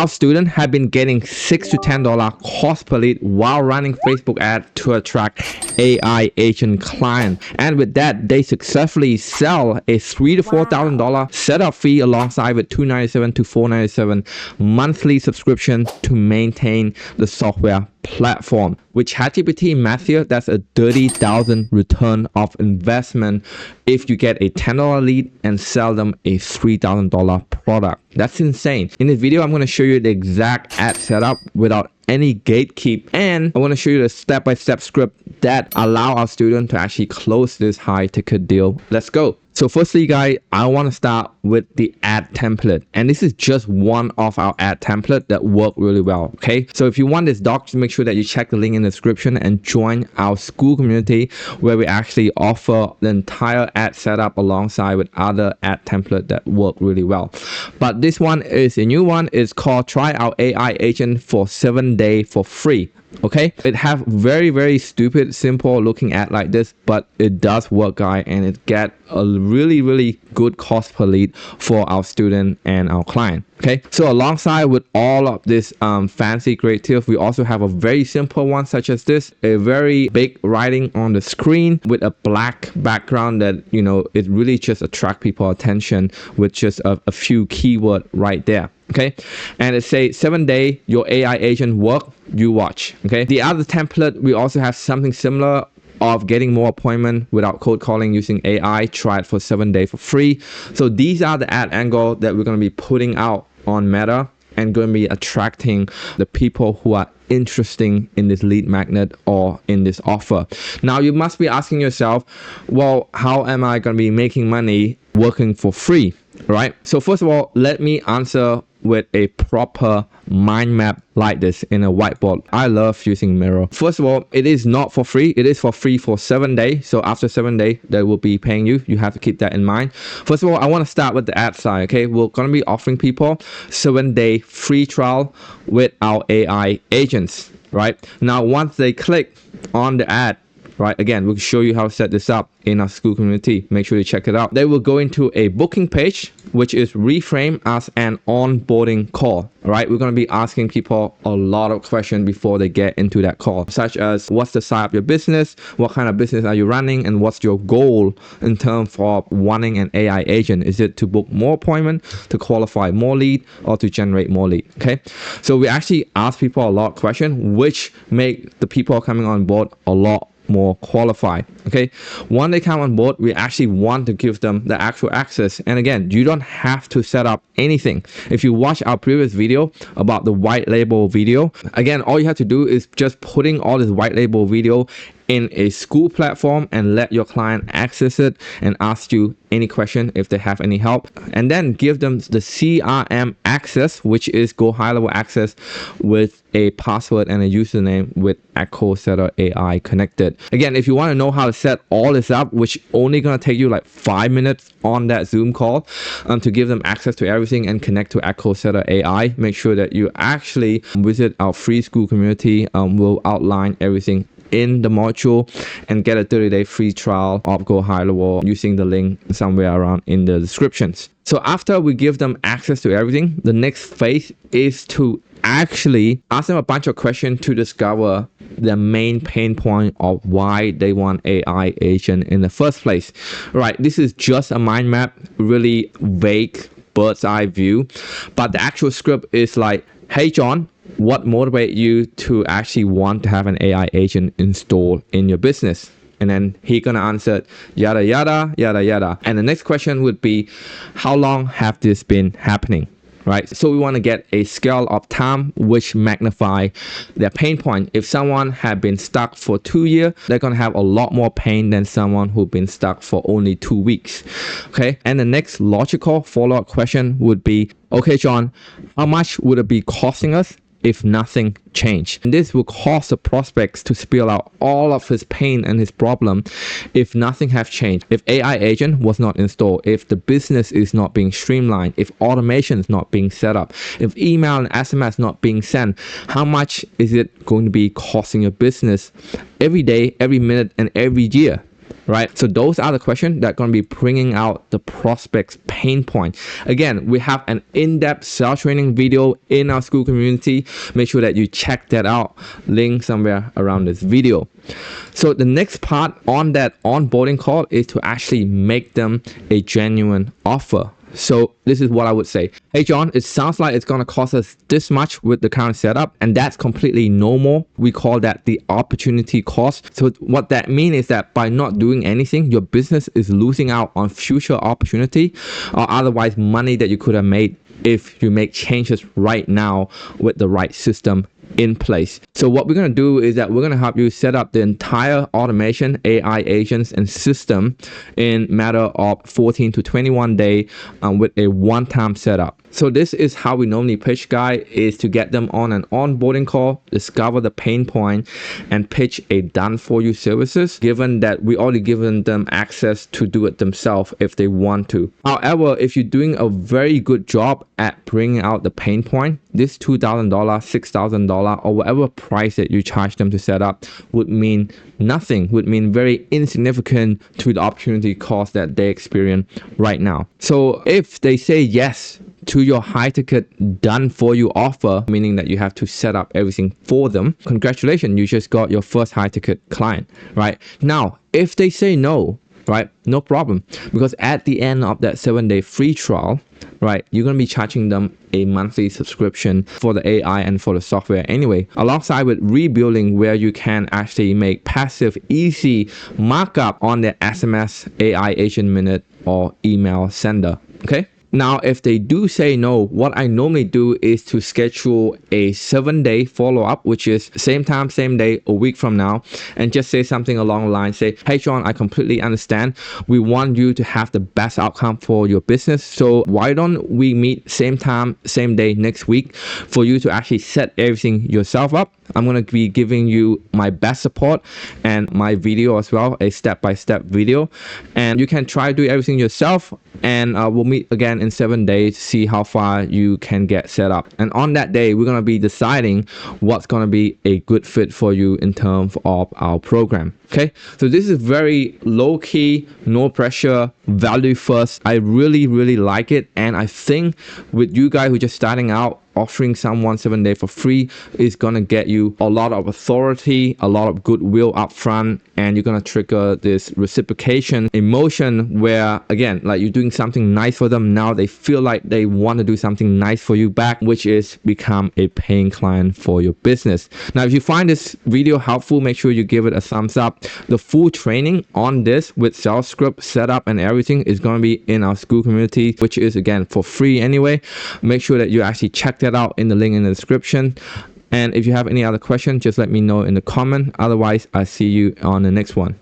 Our students have been getting $6 to $10 cost per lead while running Facebook ads to attract AI agent client. And with that, they successfully sell a $3,000 to $4,000 setup fee alongside with $297 to $497 monthly subscription to maintain the software platform. With ChatGPT Matthew, that's a $30,000 return of investment if you get a $10 lead and sell them a $3,000 product. That's insane. In this video, I'm going to show you the exact ad setup without any gatekeep, and I want to show you the step-by-step script that allow our student to actually close this high ticket deal. Let's go. So firstly, guys, I want to start with the ad template, and this is just one of our ad template that work really well. Okay, so if you want this doc, just make sure that you check the link in the description and join our Skool community where we actually offer the entire ad setup alongside with other ad template that work really well. But this one is a new one. It's called Try Our AI Agent for 7 days for free. Okay, it have very stupid simple looking ad like this, but it does work, guys, and it get a really good cost per lead for our student and our client. Okay, so alongside with all of this fancy creative, we also have a very simple one such as this, a very big writing on the screen with a black background that, you know, it really just attract people attention with just a few keyword right there. Okay, and it says 7 days your AI agent work, you watch. Okay, the other template, we also have something similar of getting more appointment without cold calling using AI. Try it for 7 days for free. So these are the ad angle that we're going to be putting out on Meta and going to be attracting the people who are interesting in this lead magnet or in this offer. Now you must be asking yourself, well, how am I going to be making money working for free, right? So first of all, let me answer with a proper mind map like this in a whiteboard. I love using Miro. First of all, it is not for free. It is for free for 7 days. So after 7 days, they will be paying you. You have to keep that in mind. First of all, I want to start with the ad side. Okay, we're going to be offering people 7-day free trial with our AI agents, right? Now, once they click on the ad, right, again, we'll show you how to set this up in our Skool community. Make sure you check it out. They will go into a booking page, which is reframed as an onboarding call. Right, we're going to be asking people a lot of questions before they get into that call, such as what's the size of your business, what kind of business are you running, and what's your goal in terms of wanting an AI agent. Is it to book more appointment, to qualify more lead, or to generate more lead? Okay, so we actually ask people a lot of questions, which make the people coming on board a lot more qualified. Okay, when they come on board, we actually want to give them the actual access. And again, you don't have to set up anything. If you watch our previous video about the white label video, again, all you have to do is just putting all this white label video in a Skool platform and let your client access it and ask you any question if they have any help, and then give them the CRM access, which is GoHighlevel access with a password and a username with EchoSetter AI connected. Again, if you want to know how to set all this up, which only gonna take you like 5 minutes on that Zoom call to give them access to everything and connect to EchoSetter AI, make sure that you actually visit our free Skool community. We'll outline everything in the module and get a 30-day free trial of GoHighlevel using the link somewhere around in the descriptions. So after we give them access to everything, the next phase is to actually ask them a bunch of questions to discover the main pain point of why they want AI agent in the first place. Right, this is just a mind map, really vague bird's eye view, but the actual script is like, hey John, what motivates you to actually want to have an AI agent installed in your business? And then he gonna answer yada yada yada yada. And the next question would be, how long have this been happening? Right, so we want to get a scale of time which magnify their pain point. If someone had been stuck for 2 years, they're gonna have a lot more pain than someone who's been stuck for only 2 weeks. Okay, and the next logical follow-up question would be, okay John, how much would it be costing us if nothing changed? And this will cause the prospects to spill out all of his pain and his problem if nothing have changed. If AI agent was not installed, if the business is not being streamlined, if automation is not being set up, if email and SMS not being sent, how much is it going to be costing your business every day, every minute, and every year? right? So those are the questions that are going to be bringing out the prospect's pain point. Again, we have an in-depth sales training video in our Skool community. Make sure that you check that out, link somewhere around this video. So the next part on that onboarding call is to actually make them a genuine offer. So this is what I would say. Hey John, it sounds like it's going to cost us this much with the current setup, and that's completely normal. We call that the opportunity cost. So what that means is that by not doing anything, your business is losing out on future opportunity or otherwise money that you could have made if you make changes right now with the right system in place. So what we're going to do is that we're going to help you set up the entire automation, AI agents and system in matter of 14 to 21 days with a one-time setup. So this is how we normally pitch guys, is to get them on an onboarding call, discover the pain point, and pitch a done for you services, given that we already given them access to do it themselves if they want to. However, if you're doing a very good job at bringing out the pain point, this $2,000, $6,000, or whatever price that you charge them to set up would mean nothing, would mean very insignificant to the opportunity cost that they experience right now. So if they say yes to your high ticket done for you offer, meaning that you have to set up everything for them, congratulations, you just got your first high ticket client, right? Now, if they say no, right, no problem, because at the end of that 7-day free trial, right, you're going to be charging them a monthly subscription for the AI and for the software anyway, alongside with rebuilding, where you can actually make passive easy markup on their SMS, AI agent minute, or email sender. Okay. Now, if they do say no, what I normally do is to schedule a 7-day follow-up, which is same time, same day, a week from now, and just say something along the line, say, hey John, I completely understand. We want you to have the best outcome for your business. So why don't we meet same time, same day next week for you to actually set everything yourself up? I'm going to be giving you my best support and my video as well, a step-by-step video. And you can try to do everything yourself, and we'll meet again in 7 days to see how far you can get set up. And on that day, we're going to be deciding what's going to be a good fit for you in terms of our program. Okay, so this is very low key, no pressure, value first. I really like it, and I think with you guys who are just starting out, offering someone 7 days for free is gonna get you a lot of authority, a lot of goodwill up front, and you're gonna trigger this reciprocation emotion where, again, like you're doing something nice for them, now they feel like they want to do something nice for you back, which is become a paying client for your business. Now, if you find this video helpful, make sure you give it a thumbs up. The full training on this with sales script setup and everything is going to be in our Skool community, which is again for free anyway. Make sure that you actually check that out in the link in the description. And if you have any other questions, just let me know in the comment. Otherwise, I'll see you on the next one.